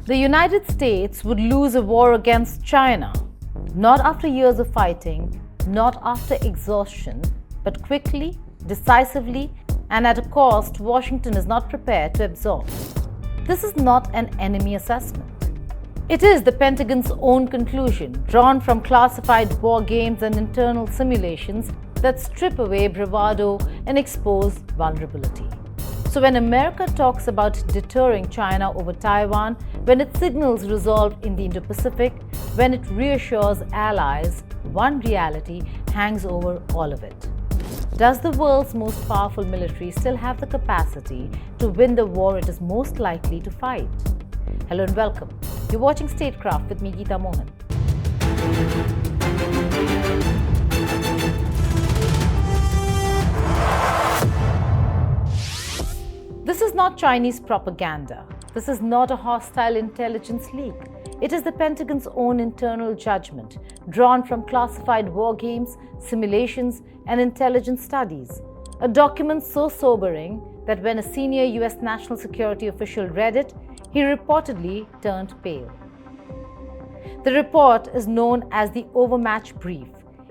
The United States would lose a war against China, not after years of fighting, not after exhaustion, but quickly, decisively, and at a cost Washington is not prepared to absorb. This is not an enemy assessment. It is the Pentagon's own conclusion, drawn from classified war games and internal simulations that strip away bravado and expose vulnerability. So when America talks about deterring China over Taiwan, when it signals resolve in the Indo-Pacific, when it reassures allies, one reality hangs over all of it. Does the world's most powerful military still have the capacity to win the war it is most likely to fight? Hello and welcome. You're watching Statecraft with me, Geeta Mohan. This is not Chinese propaganda. This is not a hostile intelligence leak. It is the Pentagon's own internal judgment, drawn from classified war games, simulations, and intelligence studies. A document so sobering that when a senior US national security official read it, he reportedly turned pale. The report is known as the Overmatch Brief.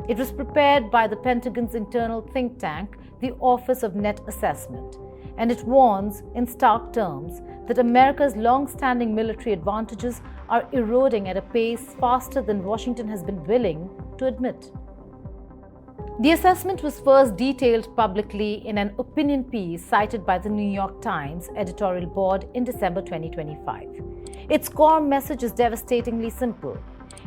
It was prepared by the Pentagon's internal think tank, the Office of Net Assessment, and it warns in stark terms that America's long-standing military advantages are eroding at a pace faster than Washington has been willing to admit. The assessment was first detailed publicly in an opinion piece cited by the New York Times editorial board in December 2025. Its core message is devastatingly simple.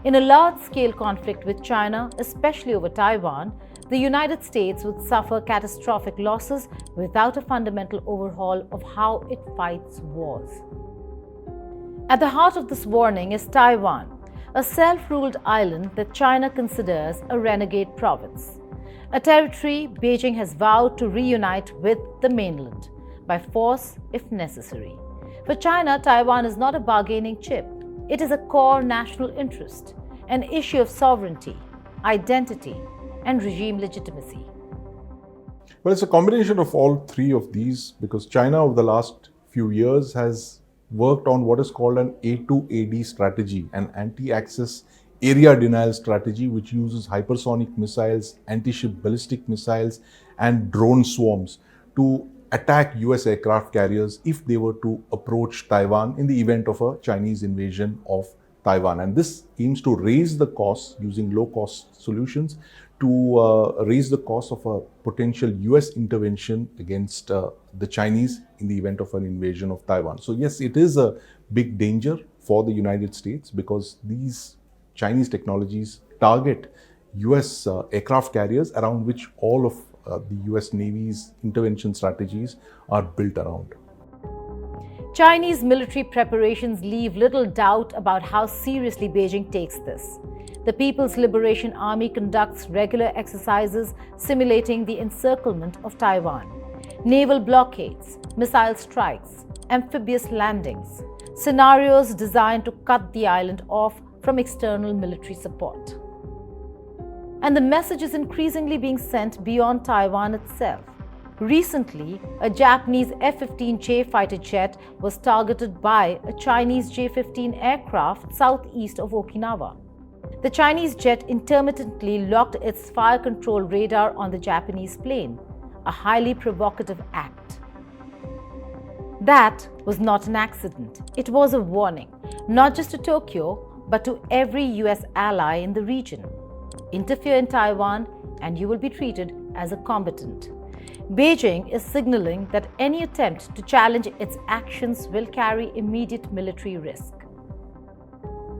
In a large-scale conflict with China, especially over Taiwan, the United States would suffer catastrophic losses without a fundamental overhaul of how it fights wars. At the heart of this warning is Taiwan, a self-ruled island that China considers a renegade province. A territory Beijing has vowed to reunite with the mainland, by force if necessary. For China, Taiwan is not a bargaining chip. It is a core national interest, an issue of sovereignty, identity, and regime legitimacy. Well, it's a combination of all three of these because China over the last few years has worked on what is called an A2AD strategy, an anti-access area denial strategy, which uses hypersonic missiles, anti-ship ballistic missiles, and drone swarms to attack US aircraft carriers if they were to approach Taiwan in the event of a Chinese invasion of Taiwan. And this aims to raise the costs using low-cost solutions to raise the cost of a potential US intervention against the Chinese in the event of an invasion of Taiwan. So yes, it is a big danger for the United States because these Chinese technologies target US aircraft carriers around which all of the US Navy's intervention strategies are built around. Chinese military preparations leave little doubt about how seriously Beijing takes this. The People's Liberation Army conducts regular exercises simulating the encirclement of Taiwan. Naval blockades, missile strikes, amphibious landings, scenarios designed to cut the island off from external military support. And the message is increasingly being sent beyond Taiwan itself. Recently, a Japanese F-15J fighter jet was targeted by a Chinese J-15 aircraft southeast of Okinawa. The Chinese jet intermittently locked its fire control radar on the Japanese plane, a highly provocative act. That was not an accident. It was a warning, not just to Tokyo, but to every US ally in the region. Interfere in Taiwan and you will be treated as a combatant. Beijing is signaling that any attempt to challenge its actions will carry immediate military risk.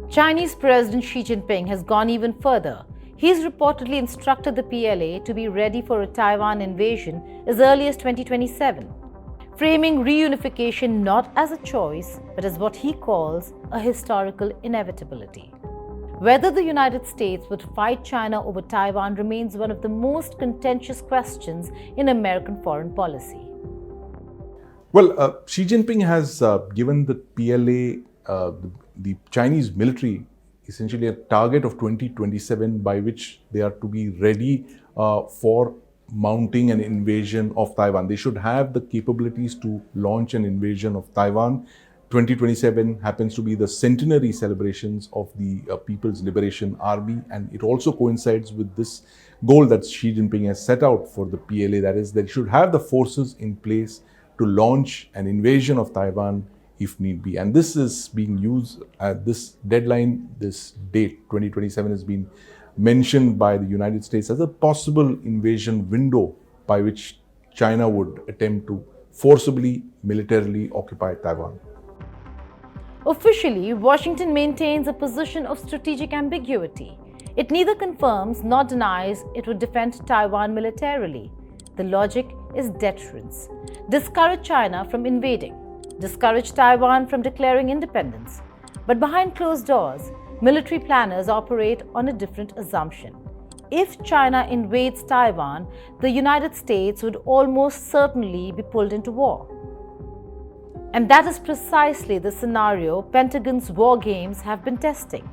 Chinese President Xi Jinping has gone even further. He's reportedly instructed the PLA to be ready for a Taiwan invasion as early as 2027, framing reunification not as a choice, but as what he calls a historical inevitability. Whether the United States would fight China over Taiwan remains one of the most contentious questions in American foreign policy. Well, Xi Jinping has given the PLA, the Chinese military, essentially a target of 2027 by which they are to be ready for mounting an invasion of Taiwan. They should have the capabilities to launch an invasion of Taiwan 2027 happens to be the centenary celebrations of the People's Liberation Army, and it also coincides with this goal that Xi Jinping has set out for the PLA, that is, they should have the forces in place to launch an invasion of Taiwan if need be. And this is being used, this deadline, this date, 2027, has been mentioned by the United States as a possible invasion window by which China would attempt to forcibly, militarily occupy Taiwan. Officially, Washington maintains a position of strategic ambiguity. It neither confirms nor denies it would defend Taiwan militarily. The logic is deterrence. Discourage China from invading. Discourage Taiwan from declaring independence. But behind closed doors, military planners operate on a different assumption. If China invades Taiwan, the United States would almost certainly be pulled into war. And that is precisely the scenario Pentagon's war games have been testing,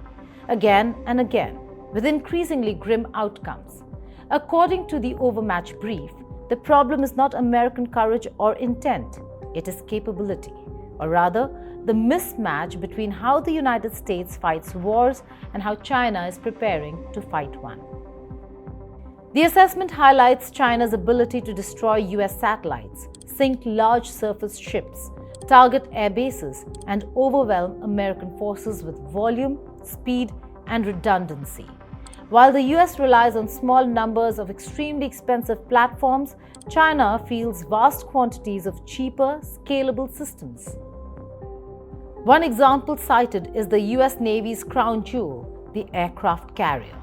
again and again, with increasingly grim outcomes. According to the Overmatch Brief, the problem is not American courage or intent, it is capability, or rather, the mismatch between how the United States fights wars and how China is preparing to fight one. The assessment highlights China's ability to destroy US satellites, sink large surface ships, target air bases, and overwhelm American forces with volume, speed, and redundancy. While the US relies on small numbers of extremely expensive platforms, China fields vast quantities of cheaper, scalable systems. One example cited is the US Navy's crown jewel, the aircraft carrier.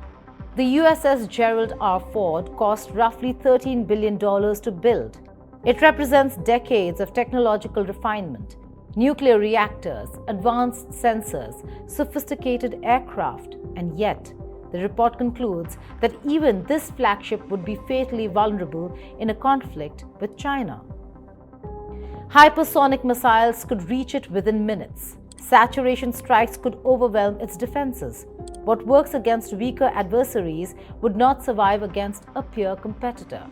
The USS Gerald R. Ford cost roughly $13 billion to build. It represents decades of technological refinement, nuclear reactors, advanced sensors, sophisticated aircraft, and yet, the report concludes that even this flagship would be fatally vulnerable in a conflict with China. Hypersonic missiles could reach it within minutes. Saturation strikes could overwhelm its defenses. What works against weaker adversaries would not survive against a peer competitor.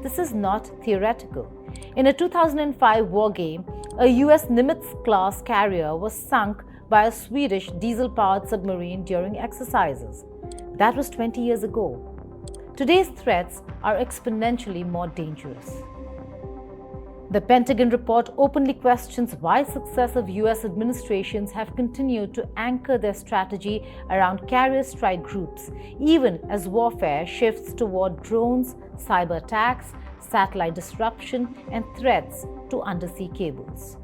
This is not theoretical. In a 2005 war game, a US Nimitz-class carrier was sunk by a Swedish diesel-powered submarine during exercises. That was 20 years ago. Today's threats are exponentially more dangerous. The Pentagon report openly questions why successive US administrations have continued to anchor their strategy around carrier strike groups, even as warfare shifts toward drones, cyber attacks, satellite disruption, and threats to undersea cables.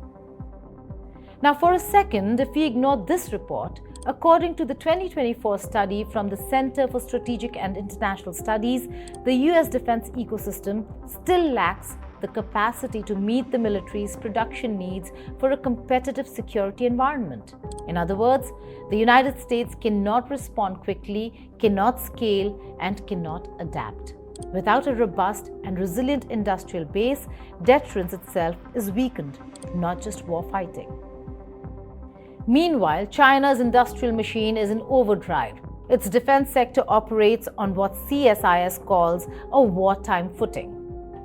Now, for a second, if we ignore this report, according to the 2024 study from the Center for Strategic and International Studies, the US defense ecosystem still lacks the capacity to meet the military's production needs for a competitive security environment. In other words, the United States cannot respond quickly, cannot scale, and cannot adapt. Without a robust and resilient industrial base, deterrence itself is weakened, not just warfighting. Meanwhile, China's industrial machine is in overdrive. Its defense sector operates on what CSIS calls a wartime footing.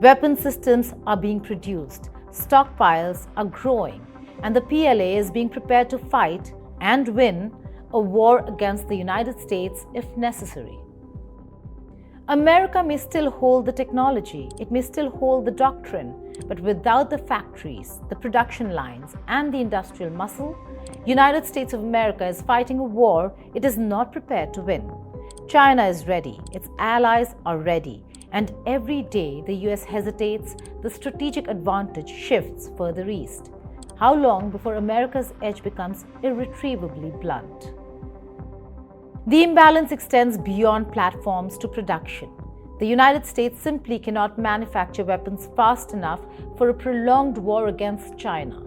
Weapon systems are being produced, stockpiles are growing, and the PLA is being prepared to fight and win a war against the United States if necessary. America may still hold the technology, it may still hold the doctrine, but without the factories, the production lines, and the industrial muscle, United States of America is fighting a war it is not prepared to win. China is ready, its allies are ready, and every day the US hesitates, the strategic advantage shifts further east. How long before America's edge becomes irretrievably blunt? The imbalance extends beyond platforms to production. The United States simply cannot manufacture weapons fast enough for a prolonged war against China.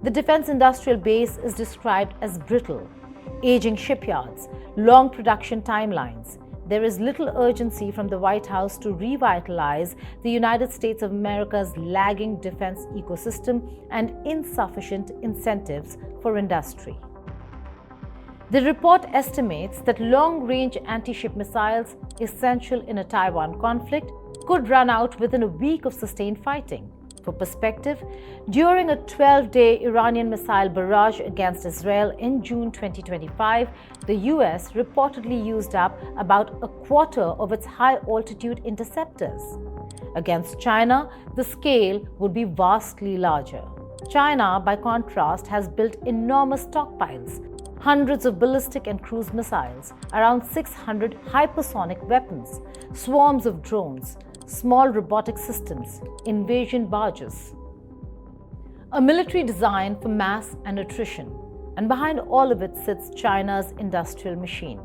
The defense industrial base is described as brittle, aging shipyards, long production timelines. There is little urgency from the White House to revitalize the United States of America's lagging defense ecosystem and insufficient incentives for industry. The report estimates that long-range anti-ship missiles, essential in a Taiwan conflict, could run out within a week of sustained fighting. For perspective, during a 12-day Iranian missile barrage against Israel in June 2025, the US reportedly used up about a quarter of its high-altitude interceptors. Against China, the scale would be vastly larger. China, by contrast, has built enormous stockpiles, hundreds of ballistic and cruise missiles, around 600 hypersonic weapons, swarms of drones, small robotic systems, invasion barges. A military design for mass and attrition. And behind all of it sits China's industrial machine,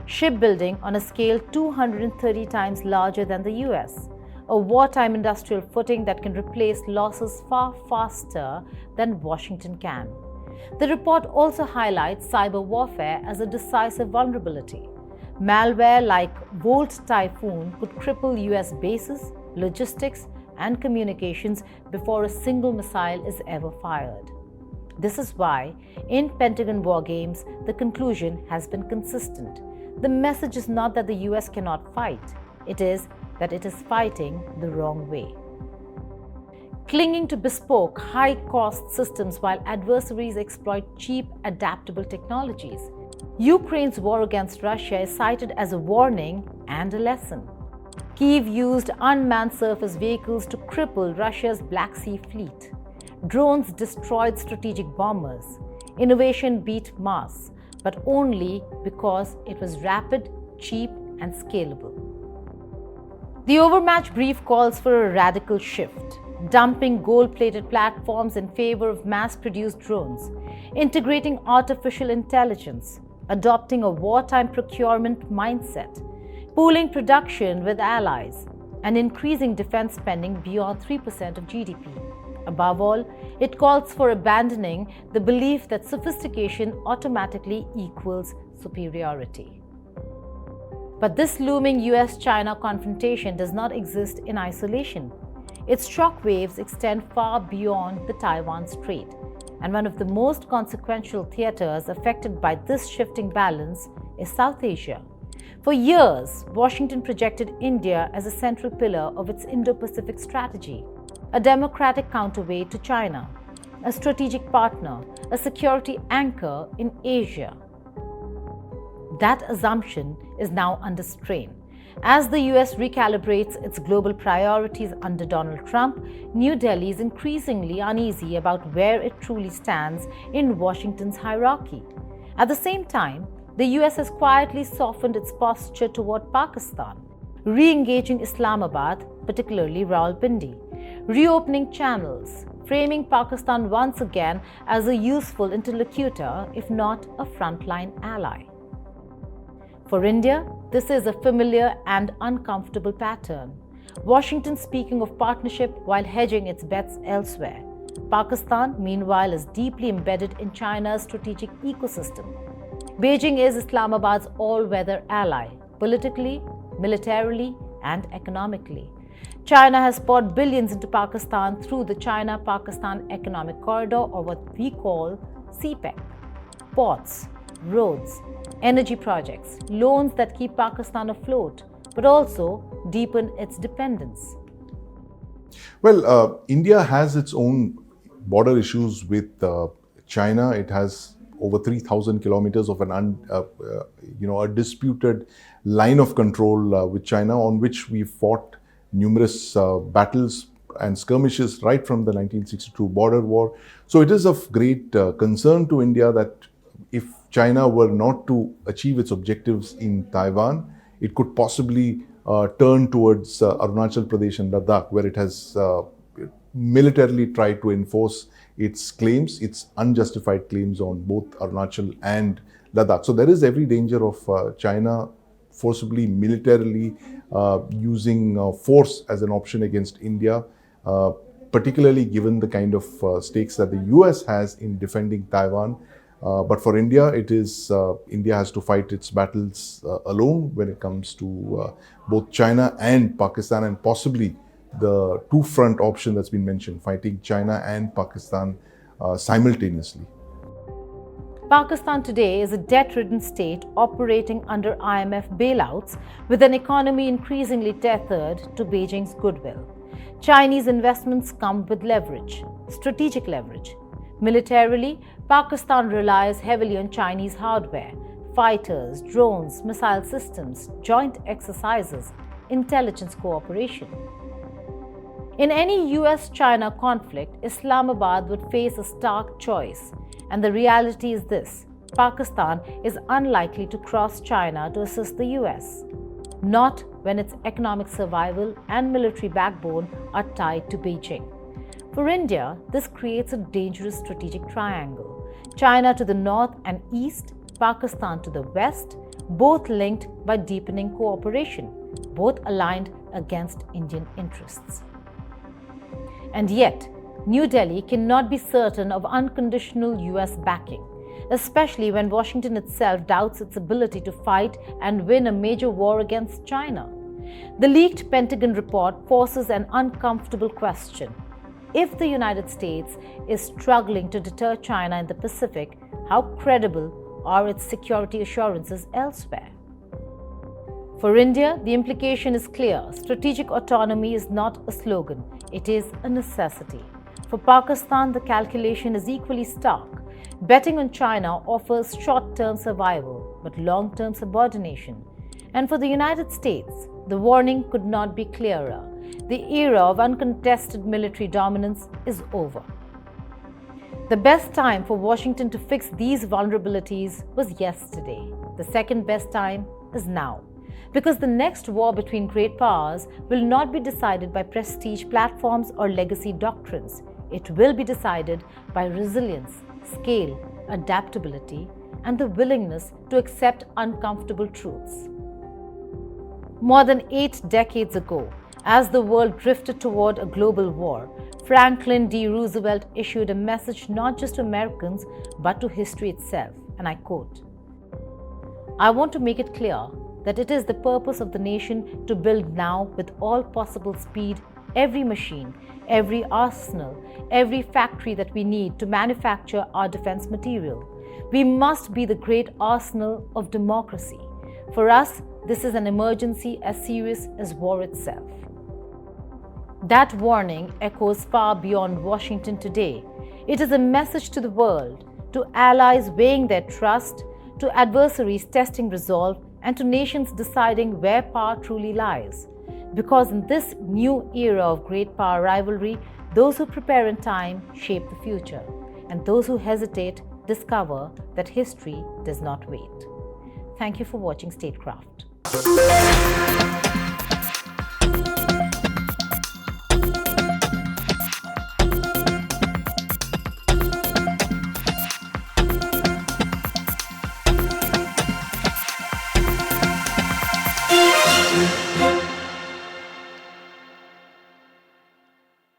shipbuilding on a scale 230 times larger than the US, a wartime industrial footing that can replace losses far faster than Washington can. The report also highlights cyber warfare as a decisive vulnerability. Malware like Volt Typhoon could cripple US bases, logistics, and communications before a single missile is ever fired. This is why, in Pentagon war games, the conclusion has been consistent. The message is not that the US cannot fight, it is that it is fighting the wrong way. Clinging to bespoke, high-cost systems while adversaries exploit cheap, adaptable technologies. Ukraine's war against Russia is cited as a warning and a lesson. Kyiv used unmanned surface vehicles to cripple Russia's Black Sea fleet. Drones destroyed strategic bombers. Innovation beat mass, but only because it was rapid, cheap, and scalable. The Overmatch Brief calls for a radical shift, dumping gold-plated platforms in favor of mass-produced drones, integrating artificial intelligence, adopting a wartime procurement mindset, pooling production with allies, and increasing defense spending beyond 3% of GDP. Above all, it calls for abandoning the belief that sophistication automatically equals superiority. But this looming US-China confrontation does not exist in isolation. Its shockwaves extend far beyond the Taiwan Strait, and one of the most consequential theaters affected by this shifting balance is South Asia. For years, Washington projected India as a central pillar of its Indo-Pacific strategy, a democratic counterweight to China, a strategic partner, a security anchor in Asia. That assumption is now under strain. As the US recalibrates its global priorities under Donald Trump, New Delhi is increasingly uneasy about where it truly stands in Washington's hierarchy. At the same time, the US has quietly softened its posture toward Pakistan, re-engaging Islamabad, particularly Rawalpindi, reopening channels, framing Pakistan once again as a useful interlocutor, if not a frontline ally. For India, this is a familiar and uncomfortable pattern. Washington speaking of partnership while hedging its bets elsewhere. Pakistan, meanwhile, is deeply embedded in China's strategic ecosystem. Beijing is Islamabad's all-weather ally, politically, militarily, and economically. China has poured billions into Pakistan through the China-Pakistan Economic Corridor, or what we call CPEC. Ports, roads, energy projects, loans that keep Pakistan afloat, but also deepen its dependence. Well, India has its own border issues with China. It has over 3,000 kilometers of a disputed line of control with China, on which we fought numerous battles and skirmishes right from the 1962 border war. So it is of great concern to India that if China were not to achieve its objectives in Taiwan, it could possibly turn towards Arunachal Pradesh and Ladakh, where it has militarily tried to enforce its claims, its unjustified claims on both Arunachal and Ladakh. So there is every danger of China forcibly, militarily using force as an option against India, particularly given the kind of stakes that the US has in defending Taiwan. But for India, it is India has to fight its battles alone when it comes to both China and Pakistan, and possibly the two-front option that's been mentioned, fighting China and Pakistan simultaneously. Pakistan today is a debt-ridden state operating under IMF bailouts, with an economy increasingly tethered to Beijing's goodwill. Chinese investments come with leverage, strategic leverage. Militarily, Pakistan relies heavily on Chinese hardware, fighters, drones, missile systems, joint exercises, intelligence cooperation. In any US-China conflict, Islamabad would face a stark choice, and the reality is this: Pakistan is unlikely to cross China to assist the US, not when its economic survival and military backbone are tied to Beijing. For India, this creates a dangerous strategic triangle: China to the north and east, Pakistan to the west, both linked by deepening cooperation, both aligned against Indian interests. And yet, New Delhi cannot be certain of unconditional US backing, especially when Washington itself doubts its ability to fight and win a major war against China. The leaked Pentagon report forces an uncomfortable question. If the United States is struggling to deter China in the Pacific, how credible are its security assurances elsewhere? For India, the implication is clear: strategic autonomy is not a slogan, it is a necessity. For Pakistan, the calculation is equally stark. Betting on China offers short-term survival, but long-term subordination. And for the United States, the warning could not be clearer. The era of uncontested military dominance is over. The best time for Washington to fix these vulnerabilities was yesterday. The second best time is now. Because the next war between great powers will not be decided by prestige platforms or legacy doctrines. It will be decided by resilience, scale, adaptability, and the willingness to accept uncomfortable truths. More than 8 decades ago, as the world drifted toward a global war, Franklin D. Roosevelt issued a message not just to Americans but to history itself, and I quote, "I want to make it clear that it is the purpose of the nation to build now with all possible speed every machine, every arsenal, every factory that we need to manufacture our defense material. We must be the great arsenal of democracy. For us, this is an emergency as serious as war itself." That warning echoes far beyond Washington today. It is a message to the world, to allies weighing their trust, to adversaries testing resolve, and to nations deciding where power truly lies. Because in this new era of great power rivalry, those who prepare in time shape the future, and those who hesitate discover that history does not wait. Thank you for watching Statecraft.